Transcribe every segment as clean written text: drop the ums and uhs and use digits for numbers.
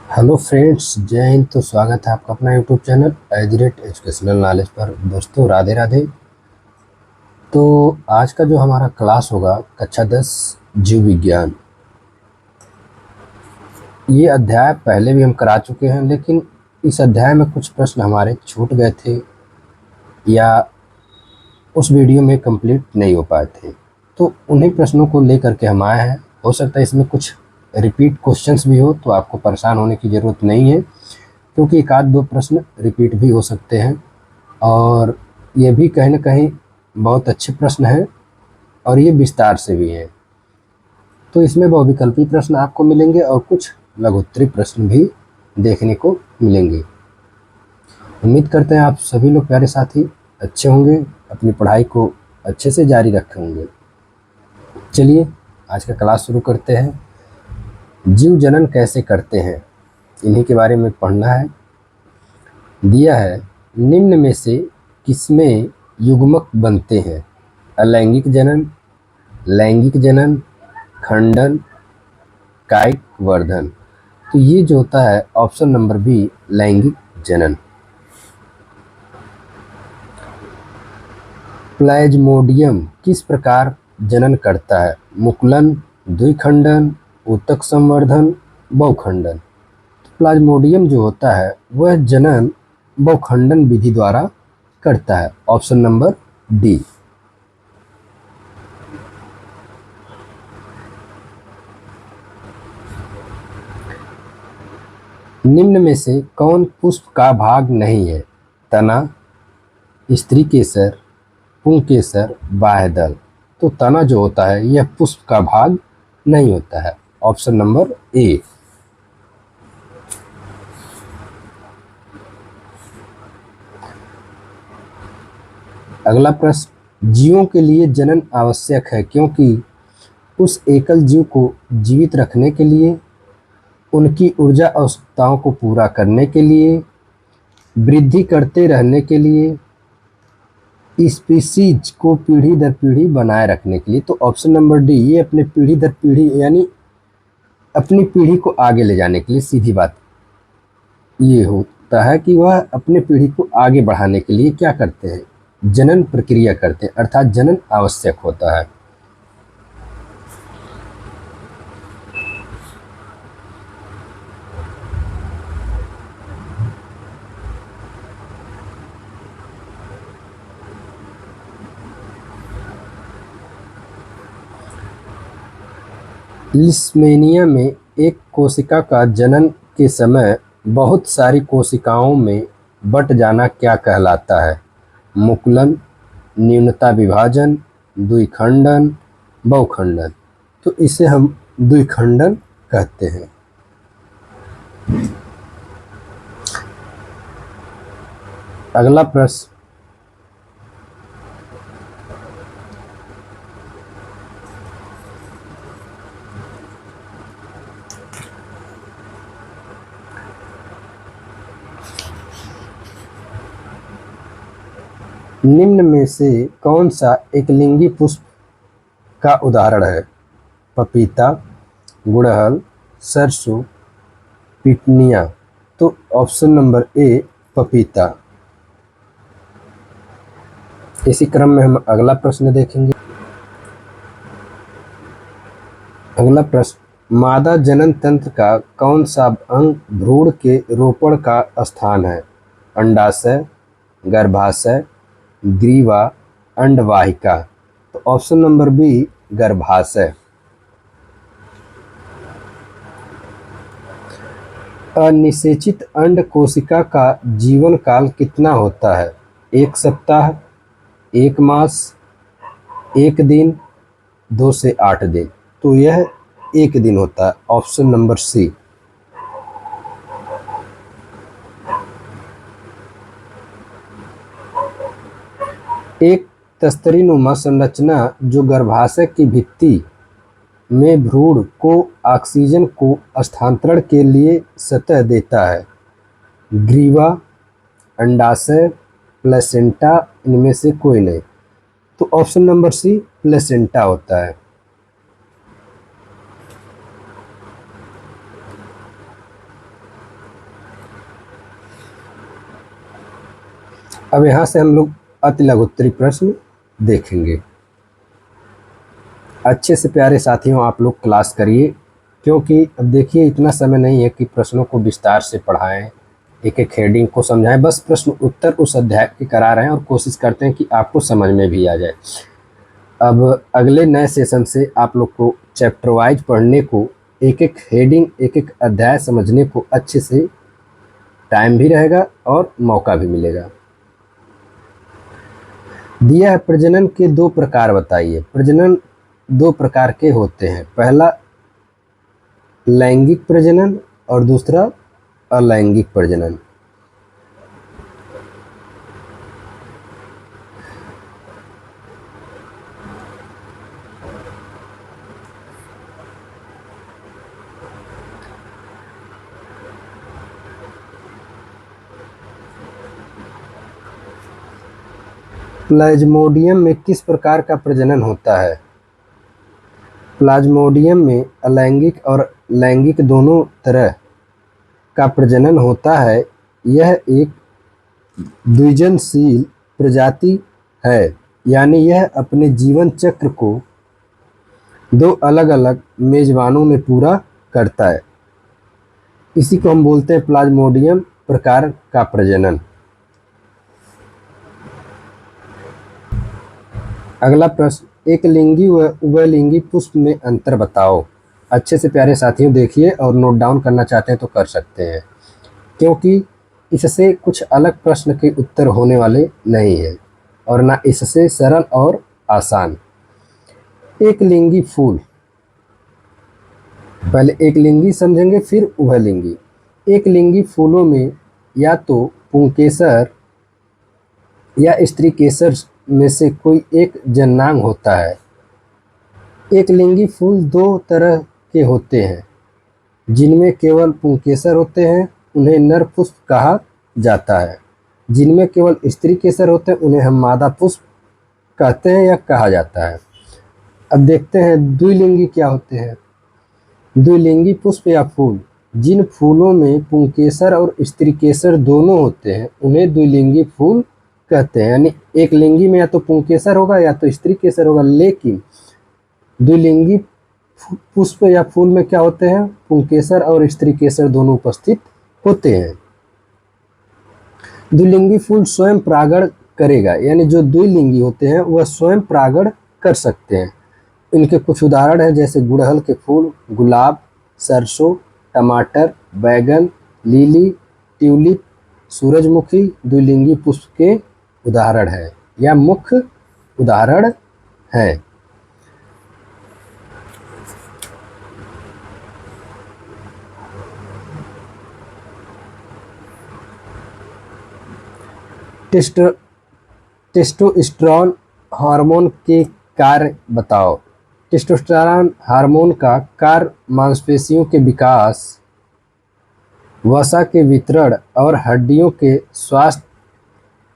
Hello friends, जय हिंद। तो स्वागत है आपका अपना यूट्यूब चैनल एजुकेशनल नॉलेज पर। दोस्तों राधे राधे। तो आज का जो हमारा क्लास होगा कक्षा 10 जीव विज्ञान। ये अध्याय पहले भी हम करा चुके हैं, लेकिन इस अध्याय में कुछ प्रश्न हमारे छूट गए थे या उस वीडियो में कंप्लीट नहीं हो पाए थे। तो उन्हीं प्रश्नों को लेकर के हम आए हैं। हो सकता है इसमें कुछ रिपीट क्वेश्चंस भी हो, तो आपको परेशान होने की ज़रूरत नहीं है, क्योंकि एक आध दो प्रश्न रिपीट भी हो सकते हैं। और ये भी कहीं न कहीं बहुत अच्छे प्रश्न हैं और ये विस्तार से भी हैं। तो इसमें बहुविकल्पी प्रश्न आपको मिलेंगे और कुछ लघुत्तरीय प्रश्न भी देखने को मिलेंगे। उम्मीद करते हैं आप सभी लोग प्यारे साथी अच्छे होंगे, अपनी पढ़ाई को अच्छे से जारी रखे होंगे। चलिए आज का क्लास शुरू करते हैं। जीव जनन कैसे करते हैं, इन्हीं के बारे में पढ़ना है। दिया है, निम्न में से किसमें युग्मक बनते हैं? अलैंगिक जनन, लैंगिक जनन, खंडन, कायिक वर्धन। तो ये जो होता है ऑप्शन नंबर बी, लैंगिक जनन। प्लाज्मोडियम किस प्रकार जनन करता है? मुकुलन, द्विखंडन, ऊतक संवर्धन, बहुखंडन। तो प्लाज्मोडियम जो होता है वह जनन बहुखंडन विधि द्वारा करता है। Option number D. निम्न में से कौन पुष्प का भाग नहीं है? तना, स्त्री केसर, पुंकेसर, बाह्यदल। तो तना जो होता है यह पुष्प का भाग नहीं होता है। Option number A. अगला प्रश्न, जीवों के लिए जनन आवश्यक है क्योंकि उस एकल जीव को जीवित रखने के लिए, उनकी ऊर्जा आवश्यकताओं को पूरा करने के लिए, वृद्धि करते रहने के लिए, स्पीसीज को पीढ़ी दर पीढ़ी बनाए रखने के लिए। तो ऑप्शन नंबर डी, ये अपने पीढ़ी दर पीढ़ी यानी अपनी पीढ़ी को आगे ले जाने के लिए। सीधी बात ये होता है कि वह अपने पीढ़ी को आगे बढ़ाने के लिए क्या करते हैं? जनन प्रक्रिया करते हैं, अर्थात जनन आवश्यक होता है। लिस्मेनिया में एक कोशिका का जनन के समय बहुत सारी कोशिकाओं में बट जाना क्या कहलाता है? मुकुलन, न्यूनता विभाजन, द्विखंडन, बहुखंडन। तो इसे हम द्विखंडन कहते हैं। अगला प्रश्न, निम्न में से कौन सा एकलिंगी पुष्प का उदाहरण है? पपीता, गुड़हल, सरसों, पिटनिया। तो ऑप्शन नंबर ए, पपीता। इसी क्रम में हम अगला प्रश्न देखेंगे। अगला प्रश्न, मादा जनन तंत्र का कौन सा अंग भ्रूण के रोपण का स्थान है? अंडाशय, गर्भाशय, ग्रीवा, अंडवाहिका। तो ऑप्शन नंबर बी, गर्भाशय। अनिषेचित अंड कोशिका का जीवन काल कितना होता है? 1 सप्ताह, 1 मास, 1 दिन, 2 से 8 दिन। तो यह 1 दिन होता है। Option number C. एक तस्तरीनुमा संरचना जो गर्भाशय की भित्ति में भ्रूण को ऑक्सीजन को स्थानांतरण के लिए सतह देता है। ग्रीवा, अंडाशय, प्लेसेंटा, इनमें से कोई नहीं। तो ऑप्शन नंबर सी, प्लेसेंटा होता है। अब यहाँ से हम लोग अति लघुत्तरी प्रश्न देखेंगे। अच्छे से प्यारे साथियों आप लोग क्लास करिए, क्योंकि अब देखिए इतना समय नहीं है कि प्रश्नों को विस्तार से पढ़ाएं, एक एक हेडिंग को समझाएं। बस प्रश्न उत्तर उस अध्याय के करा रहे हैं और कोशिश करते हैं कि आपको समझ में भी आ जाए। अब अगले नए सेशन से आप लोग को चैप्टर वाइज पढ़ने को, एक एक हेडिंग एक एक अध्याय समझने को अच्छे से टाइम भी रहेगा और मौका भी मिलेगा। दिया है प्रजनन के दो प्रकार बताइए। प्रजनन दो प्रकार के होते हैं, पहला लैंगिक प्रजनन और दूसरा अलैंगिक प्रजनन। प्लाज्मोडियम में किस प्रकार का प्रजनन होता है? प्लाज्मोडियम में अलैंगिक और लैंगिक दोनों तरह का प्रजनन होता है। यह एक द्विजनशील प्रजाति है, यानी यह अपने जीवन चक्र को दो अलग अलग मेजबानों में पूरा करता है। इसी को हम बोलते हैं प्लाज्मोडियम प्रकार का प्रजनन। अगला प्रश्न, एक लिंगी व उभयलिंगी पुष्प में अंतर बताओ। अच्छे से प्यारे साथियों देखिए, और नोट डाउन करना चाहते हैं तो कर सकते हैं, क्योंकि इससे कुछ अलग प्रश्न के उत्तर होने वाले नहीं है और ना इससे सरल और आसान। एक लिंगी फूल, पहले एक लिंगी समझेंगे फिर उभयलिंगी। एक लिंगी फूलों में या तो पुंकेसर या स्त्री केसर में से कोई एक जननांग होता है। एक लिंगी फूल दो तरह के होते हैं, जिनमें केवल पुंकेसर होते हैं उन्हें नर पुष्प कहा जाता है। जिनमें केवल स्त्री केसर होते हैं उन्हें हम मादा पुष्प कहते हैं या कहा जाता है। अब देखते हैं द्विलिंगी क्या होते हैं। द्विलिंगी पुष्प या फूल, जिन फूलों में पुंकेसर और स्त्री केसर दोनों होते हैं उन्हें द्विलिंगी फूल कहते हैं। यानी एक लिंगी में या तो पुंकेसर होगा या तो स्त्री केसर होगा, लेकिन द्विलिंगी पुष्प या फूल में क्या होते हैं, पुंकेसर और स्त्री केसर दोनों उपस्थित होते हैं। द्विलिंगी फूल स्वयं परागण करेगा, यानी जो द्विलिंगी होते हैं वह स्वयं परागण कर सकते हैं। इनके कुछ उदाहरण हैं, जैसे गुड़हल के फूल, गुलाब, सरसों, टमाटर, बैगन, लिली, ट्यूलिप, सूरजमुखी द्विलिंगी पुष्प के उदाहरण है या मुख्य उदाहरण हैं। टेस्टोस्टेरोन हार्मोन के कार्य बताओ। टेस्टोस्टेरोन हार्मोन का कार्य मांसपेशियों के विकास, वसा के वितरण और हड्डियों के स्वास्थ्य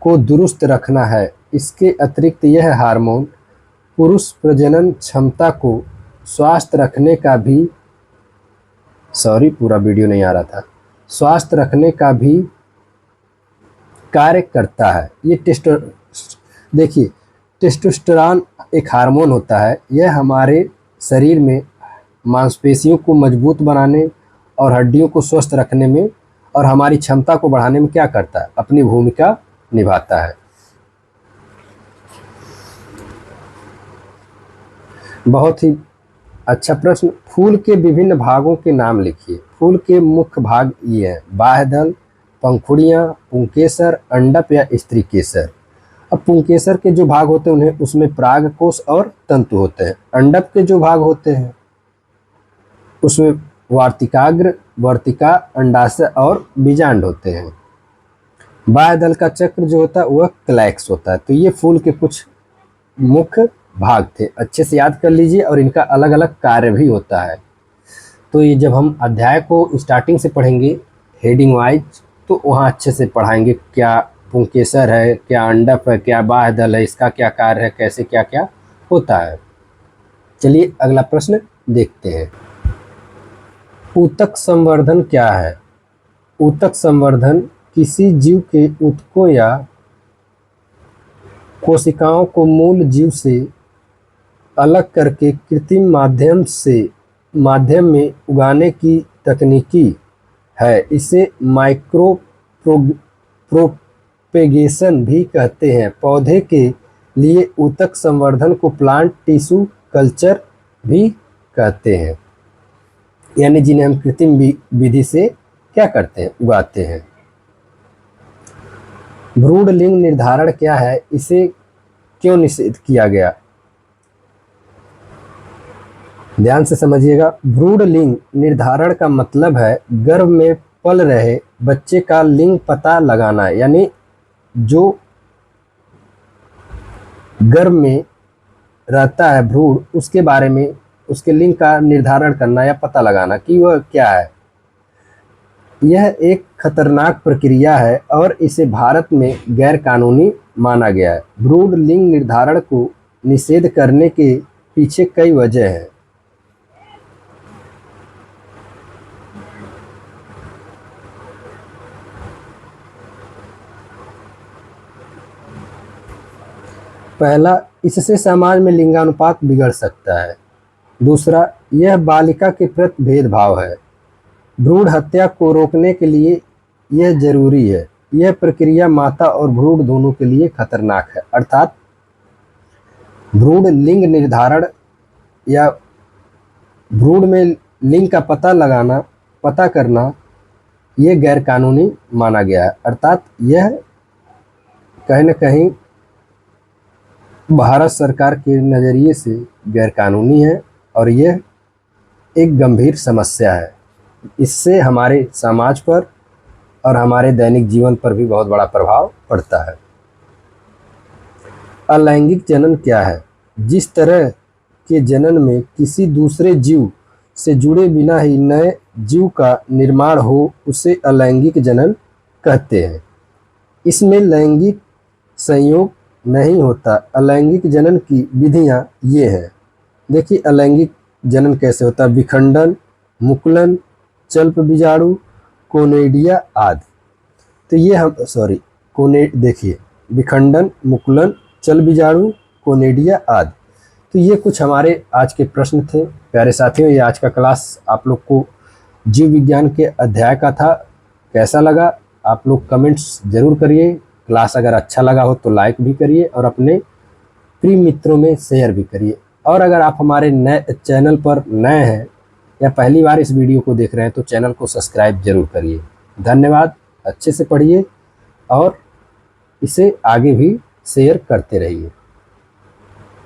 को दुरुस्त रखना है। इसके अतिरिक्त यह हार्मोन पुरुष प्रजनन क्षमता को स्वस्थ रखने का भी पूरा वीडियो नहीं आ रहा था, स्वस्थ रखने का भी कार्य करता है। ये देखिए, टेस्टोस्टेरोन एक हार्मोन होता है, यह हमारे शरीर में मांसपेशियों को मजबूत बनाने और हड्डियों को स्वस्थ रखने में और हमारी क्षमता को बढ़ाने में क्या करता है, अपनी भूमिका निभाता है। बहुत ही अच्छा प्रश्न। फूल के विभिन्न भागों के नाम लिखिए। फूल के मुख्य भाग ये हैं, बाह्यदल, पंखुड़ियाँ, पुंकेसर, अंडप या स्त्री केसर। अब पुंकेसर के जो भाग होते हैं उन्हें उसमें परागकोश और तंतु होते हैं। अंडप के जो भाग होते हैं उसमें वार्तिकाग्र, वर्तिका, अंडाशय और बीजांड होते हैं। बाह्यदल का चक्र जो होता है वह क्लैक्स होता है। तो ये फूल के कुछ मुख्य भाग थे, अच्छे से याद कर लीजिए, और इनका अलग अलग कार्य भी होता है। तो ये जब हम अध्याय को स्टार्टिंग से पढ़ेंगे हेडिंग वाइज, तो वहाँ अच्छे से पढ़ाएंगे क्या पुंकेसर है, क्या अंडप है, क्या बाह्यदल है, इसका क्या कार्य है, कैसे क्या क्या होता है। चलिए अगला प्रश्न देखते हैं। ऊतक संवर्धन क्या है? ऊतक संवर्धन किसी जीव के ऊतकों या कोशिकाओं को मूल जीव से अलग करके कृत्रिम माध्यम में उगाने की तकनीकी है। इसे माइक्रो प्रोपेगेशन भी कहते हैं। पौधे के लिए ऊतक संवर्धन को प्लांट टिश्यू कल्चर भी कहते हैं, यानी जिन्हें हम कृत्रिम विधि से क्या करते हैं, उगाते हैं। भ्रूण लिंग निर्धारण क्या है, इसे क्यों निषेध किया गया? ध्यान से समझिएगा। भ्रूण लिंग निर्धारण का मतलब है गर्भ में पल रहे बच्चे का लिंग पता लगाना, यानी जो गर्भ में रहता है भ्रूण, उसके बारे में उसके लिंग का निर्धारण करना या पता लगाना कि वह क्या है। यह एक खतरनाक प्रक्रिया है और इसे भारत में गैर कानूनी माना गया है। भ्रूण लिंग निर्धारण को निषेध करने के पीछे कई वजह हैं। पहला, इससे समाज में लिंगानुपात बिगड़ सकता है। दूसरा, यह बालिका के प्रति भेदभाव है। भ्रूण हत्या को रोकने के लिए यह जरूरी है। यह प्रक्रिया माता और भ्रूण दोनों के लिए खतरनाक है। अर्थात भ्रूण लिंग निर्धारण या भ्रूण में लिंग का पता करना यह गैर कानूनी माना गया है। अर्थात यह कहीं न कहीं भारत सरकार के नज़रिए से गैर कानूनी है और यह एक गंभीर समस्या है। इससे हमारे समाज पर और हमारे दैनिक जीवन पर भी बहुत बड़ा प्रभाव पड़ता है। अलैंगिक जनन क्या है? जिस तरह के जनन में किसी दूसरे जीव से जुड़े बिना ही नए जीव का निर्माण हो, उसे अलैंगिक जनन कहते हैं। इसमें लैंगिक संयोग नहीं होता। अलैंगिक जनन की विधियां ये हैं। देखिए अलैंगिक जनन कैसे होता है। विखंडन, मुकुलन, चल्प बीजाणु, कोनेडिया आदि। तो ये हम देखिए विखंडन, मुकुलन, चल बीजाणु, कोनेडिया आदि। तो ये कुछ हमारे आज के प्रश्न थे। प्यारे साथियों, ये आज का क्लास आप लोग को जीव विज्ञान के अध्याय का था। कैसा लगा आप लोग कमेंट्स जरूर करिए। क्लास अगर अच्छा लगा हो तो लाइक भी करिए और अपने प्रिय मित्रों में शेयर भी करिए। और अगर आप हमारे नए चैनल पर नए हैं या पहली बार इस वीडियो को देख रहे हैं तो चैनल को सब्सक्राइब जरूर करिए। धन्यवाद। अच्छे से पढ़िए और इसे आगे भी शेयर करते रहिए।